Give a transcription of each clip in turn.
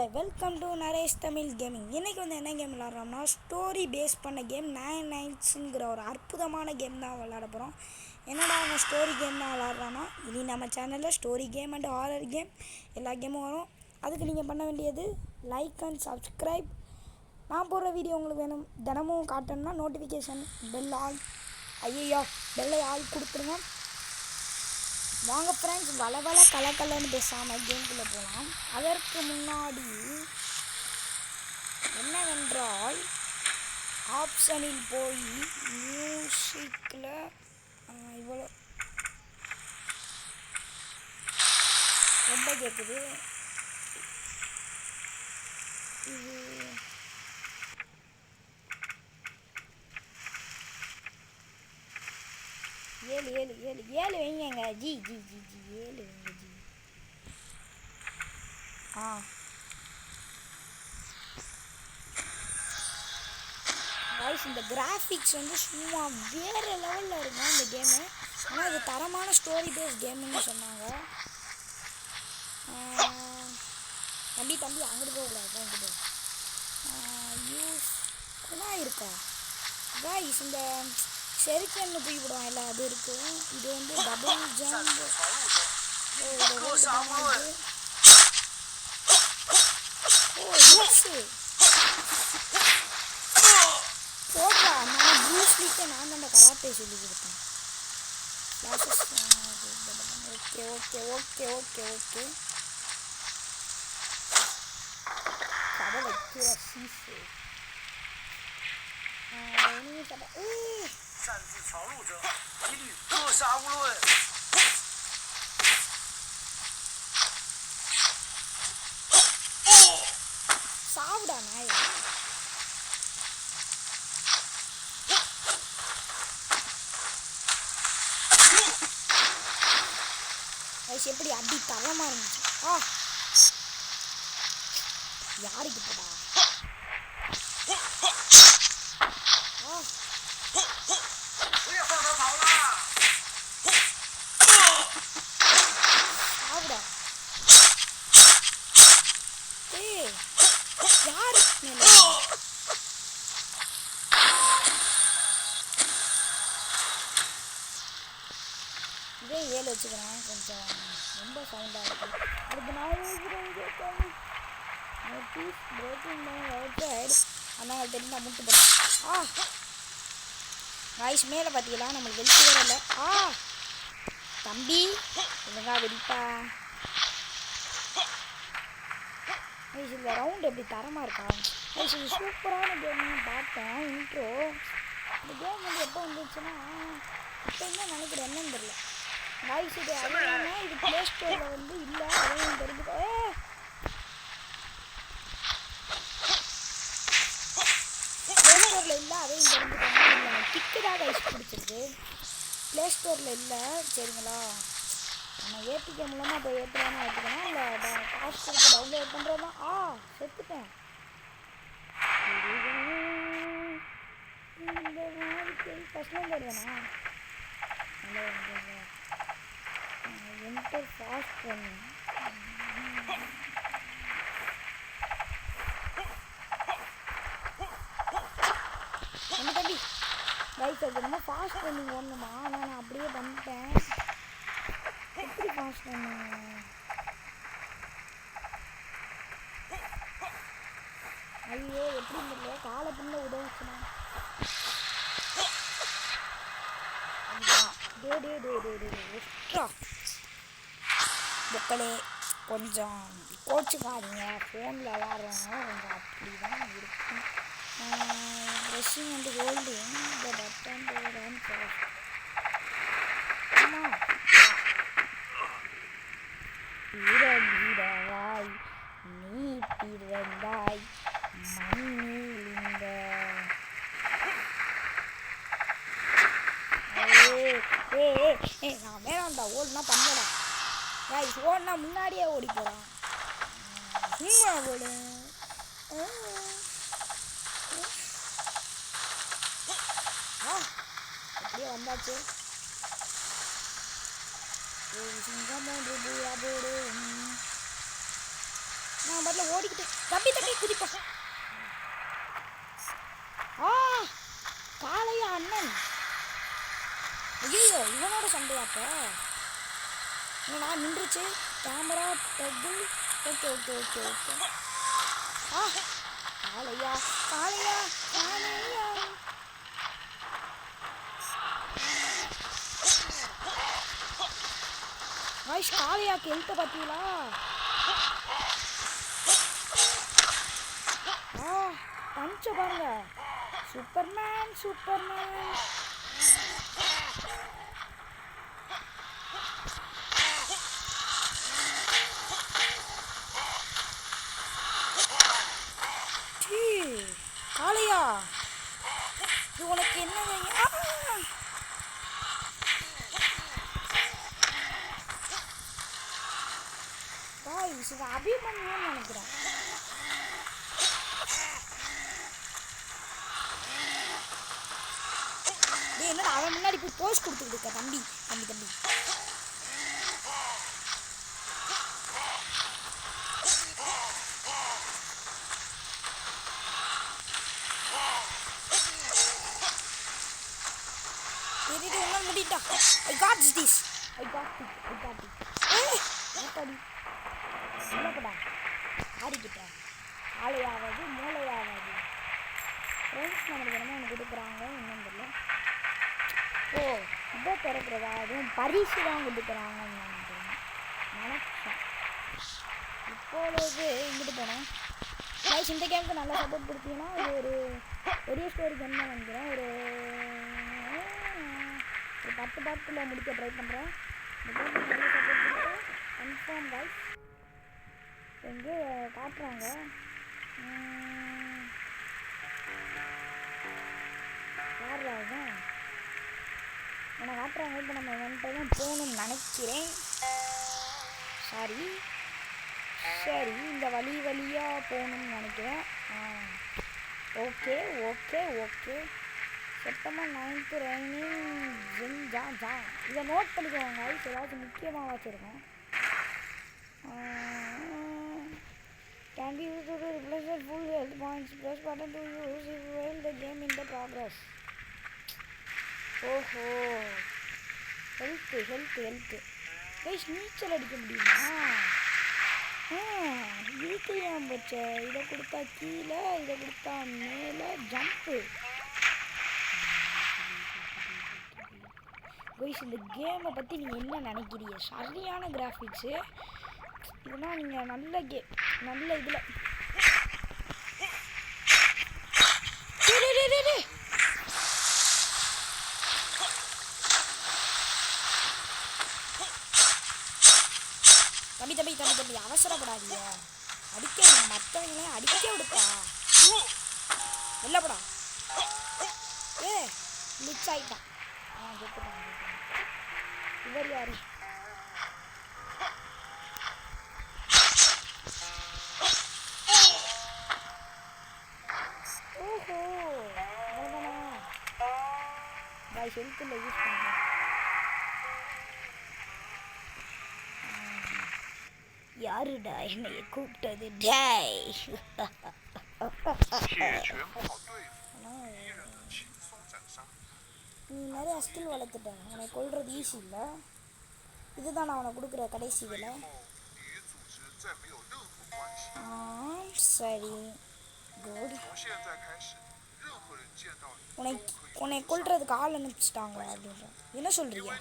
மக்களே, welcome to Naresh Tamil gaming. இன்றைக்கி வந்து என்ன கேம் விளாட்றோம்னா, ஸ்டோரி பேஸ் பண்ண கேம் 9 நைட்ஸுங்கிற ஒரு அற்புதமான கேம் தான் விளாட போகிறோம். என்னடா அவன் ஸ்டோரி கேம் தான் விளாட்றான்னா, இனி நம்ம சேனலில் story game and horror game எல்லா கேமும் வரும். அதுக்கு நீங்கள் பண்ண வேண்டியது லைக் அண்ட் சப்ஸ்கிரைப். நான் போடுற வீடியோ உங்களுக்கு வேணும் தினமும் காட்டணும்னா நோட்டிஃபிகேஷன் பெல் ஆல் பெல்லை ஆள் கொடுத்துருங்க. வாங்க ஃப்ரெண்ட்ஸ், வள கலன்னு பேசாமல் கேம்குள்ளே போகலாம். அதற்கு முன்னாடி என்னவென்றால் ஆப்ஷனில் போய் மியூசிக்கில் இவ்வளோ ரொம்ப கேட்குது. இது ஏழு வைங்க. ஜி ஏழு வைங்க ஜி. கைஸ், இந்த கிராஃபிக்ஸ் வந்து சும்மா வேறு லெவலில் இருக்கும் இந்த கேமு. ஆனால் இது தரமான ஸ்டோரி பேஸ் கேமுன்னு சொன்னாங்க. தம்பி அங்கிட்டு போகக்கூடாது. அங்கிட்டு யூஸ் குணா இருக்கா கைஸ்? இந்த செரிக்கன்னு தூக்கிவிடுவான் இல்லை, அது இருக்குது. இது வந்து டபுள் ஜம்ப். போட்டா நான் ப்ரூஸ்லிக்கு நான் தான் கராத்தே சொல்லி கொடுத்தேன். ஓகே கதை வைக்கிற சீஸு. 擅自闯入者一律格杀勿论。சாவுடா நாய். எப்படி அடி தரமா இருந்துச்சு. யாருக்கு போடா? இதே 7 வச்சுக்கிறேன், கொஞ்சம் ரொம்ப சவுண்டாக இருக்குது. அதுக்கு அதனால் தெரிஞ்சு நான் முட்டு போட்டேன். வாய்ஸ் மேலே பார்த்தீங்களா, நம்மளுக்கு வெளுத்து வரல. தம்பி ஒழுங்கா வெடிப்பா. இந்த ரவுண்ட் எப்படி தரமாக இருக்கா? இது சூப்பரான கேம்னு பார்த்தேன் இன்ட்ரோ. இந்த கேம் வந்து எப்போ வந்துச்சுன்னா இப்போ என்ன நினைக்கிறேன் என்னன்னு தெரியல. வாய்ஸ் இது அதுனா இது ப்ளே ஸ்டோரில் வந்து இல்லை, அதையும் தெரிஞ்சுக்கோ. ப்ளே ஸ்டோரில் இல்லை, அதையும் தெரிஞ்சுக்கோங்க. இல்லை டிக்கு தான் வாய்ஸ் பிடிச்சிருக்கு, ப்ளே ஸ்டோரில் இல்லை. சரிங்களா, நம்ம ஏபிகே மூலமாக இப்போ ஏற்றுறான்னு ஏற்றுக்கணும். இல்லை காசு கொடுத்து டவுன்லோட் பண்ணுறது தான். செத்துட்டேன். இந்த வாழ்க்கை ஃபஸ்ட்லேருந்து வருவேண்ணா. என்டர் ஃபாஸ்ட் பண்ணு. என்ன தம்பி ரைஸ் அது ரொம்ப ஃபாஸ்ட் பண்ணி ஓடணுமா? நான் அப்படியே பண்ணிட்டேன். எப்படி ஃபாஸ்ட் பண்ணுங்க? ஐயோ எப்படி தெரியல, காலை பின்ன உதவுச்சுனா. மக்களே, கொஞ்சம் கோச்சுக்காதீங்க, ஃபோனில் விளாட்றவங்க கொஞ்சம் அப்படி தான் இருக்கும். Pressing and holding the button to run fast. வீரவாய் நீ பிறந்தாய் மண்ணில் இந்த நான் வேணாம்டா, ஓடுனா பண்ணடா. ஓடுனா முன்னாடியே ஓடி போகிறான். சும்மா ஓடு. அப்படியே வந்தாச்சு. சிங்கம் ஒன்று போடு. நான் பாட்டில் ஓடிக்கிட்டு தம்பி தம்பி குதிப்போம். காளையா அண்ணன். ஐயோ இவனோட சண்டையாப்ப நான் நின்றுச்சு. கேமரா டெகு. Okay okay okay okay. காளையா காளையா காளையா. வாய்ஸ் காளையாக்கு எழுத்த பார்த்தீங்களா? பஞ்ச பாருங்க. Superman Superman. காளையா இது உனக்கு என்ன? காய்ஸ் இது அபிமன்யுன்னு நினைக்கிறேன். என்னடா அவன் முன்னாடி போய் போஸ்ட் கொடுத்துக்கிட்டு இருக்க? தம்பி தம்பி தம்பி உன்னால் முடிட்டா. I got this. இல்லப்படா ஆடிக்கிட்ட ஆளையாவது மூளையாவது ஃப்ரெண்ட்ஸ் நம்மளுக்கு என்னமோ ஒன்று கொடுக்குறாங்க. என்னன்னு தெரியல. ஓ இதை திறக்கிறதா? அதுவும் பரிசு தான் கொடுக்குறாங்கன்னு நினைச்சேன். இப்பொழுது இங்கிட்டு போனோம். கைஸ் இந்த கேமுக்கு நல்லா சப்போர்ட் கொடுத்தீங்கன்னா இது ஒரு பெரிய ஸ்டோரி கேம் தான் நினைக்கிறேன். ஒரு 10 பாட்டில் முடிக்க ட்ரை பண்ணுறேன். இந்த கேமுக்கு நல்லா சப்போர்ட் கொடுத்தா கன்ஃபார்ம் கைஸ். எங்கே காட்டுறாங்க? யாருலாங்க என்னை காட்டுறாங்க. இப்போ நம்ம வந்துட்டு தான் போகணும்னு நினைக்கிறேன். சரி இந்த வழியாக போகணும்னு நினைக்கிறேன். Okay okay okay. September 9th raining ஜின் ஜா. இதை நோட் பண்ணிக்கோங்க. ஏதாச்சும் முக்கியமாக வச்சுருக்கோம். Can be used to replace the full health points. Press button to use if while the game in the progress. ஓஹோ ஹெல்த்து கைஸ் நீச்சல் அடிக்க முடியுமா? இதுக்கு ஏன் போச்ச? இதை கொடுத்தா கீழே, இதை கொடுத்தா மேலே ஜம்ப்பு. கைஸ் இந்த கேமை பற்றி நீங்கள் என்ன நினைக்கிறீங்க? சரியான கிராஃபிக்ஸு. இதெல்லாம் நீங்கள் நல்ல இதில் தம்பி அவசரப்படாதீங்க. அடிக்க மற்றவங்களையும் அடிக்க விடுப்பா. இல்லைப்படா மிச் ஆகிட்டான். இவர் யாரு? ஓஹோ அவ்வளோதானா? ஹெல்த்தில் யூஸ் பண்ணுறேன். யாருடா என்னைய கூப்பிட்டது? டேய் நீ நிறைய ஸ்கில் வளர்த்துட்ட. உன்னை கொள்வது ஈஸி இல்லை. இதுதான் நான் உனக்கு கொடுக்குற கடைசி வேலை. சரி குட். உன்னை கொள்றதுக்கு ஆள் அனுப்பிச்சிட்டாங்க அப்படின்ற என்ன சொல்றீங்க?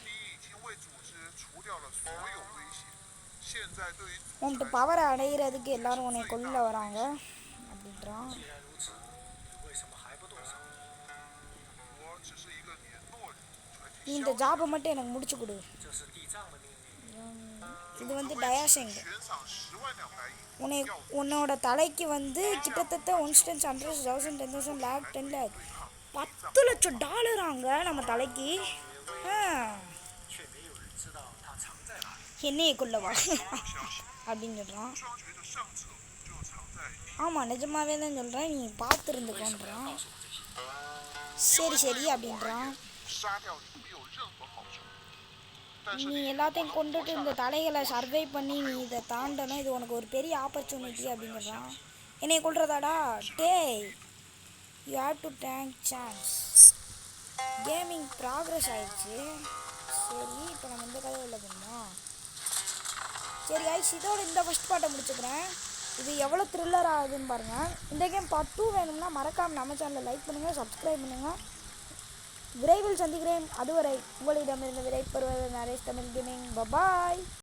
உன்ட்டு பவரை அடைகிறதுக்கு எல்லாரும் உன்னை கொல்ல வராங்க அப்படின்றான். நீ இந்த ஜாபை மட்டும் எனக்கு முடிச்சு கொடு. இது வந்து டயாசிங். உன்னோட தலைக்கு வந்து கிட்டத்தட்ட 100,000 100,000 10,000 lakh 10 lakh $10 லட்சம் நம்ம தலைக்கு. என்னையே கொல்லவா அப்படின்னு சொல்கிறான். ஆமாம் நிஜமாவே தான் சொல்கிறேன், நீ பார்த்துருந்துக்கோன்றான். சரி அப்படின்றான். 杀掉你没有任何好处。 சரி அப்படின்றான். 我只是一个年轻为组织处掉了所有危险，现在对于组织的所有威胁， 现在对于组织的所有威胁， உனக்கு உன்னோட தலைக்கு வந்து கிட்டத்தட்ட 100,000 100,000 lakh 10 lakh $10 லட்சம் நீ எல்லாத்தையும் கொண்டுட்டு இந்த தலைகளை சர்வை பண்ணி நீ இதை தாண்டணும். இது உனக்கு ஒரு பெரிய ஆப்பர்ச்சுனிட்டி அப்படின்னு சொல்கிறான். என்னை கொள்றதாடா டேய். You have to tank chance. Gaming progress ஆயிடுச்சு. சரி இப்போ நம்ம இந்த கதை உள்ள போகணுமா? சரி ஐஸ், இதோட இந்த ஃபஸ்ட் பார்ட்டை முடிச்சுக்கிறேன். இது எவ்வளோ த்ரில்லர் ஆகுதுன்னு பாருங்கள். இந்த கேம் பார்ட் 2 வேணும்னா மறக்காமல் நம்ம சேனலை லைக் பண்ணுங்கள், சப்ஸ்கிரைப் பண்ணுங்கள். விரைவில் சந்திக்கிறேன். அதுவரை உங்களிடமிருந்து விடைபெறுவது நரேஷ் தமிழ் கேமிங். பபாய்.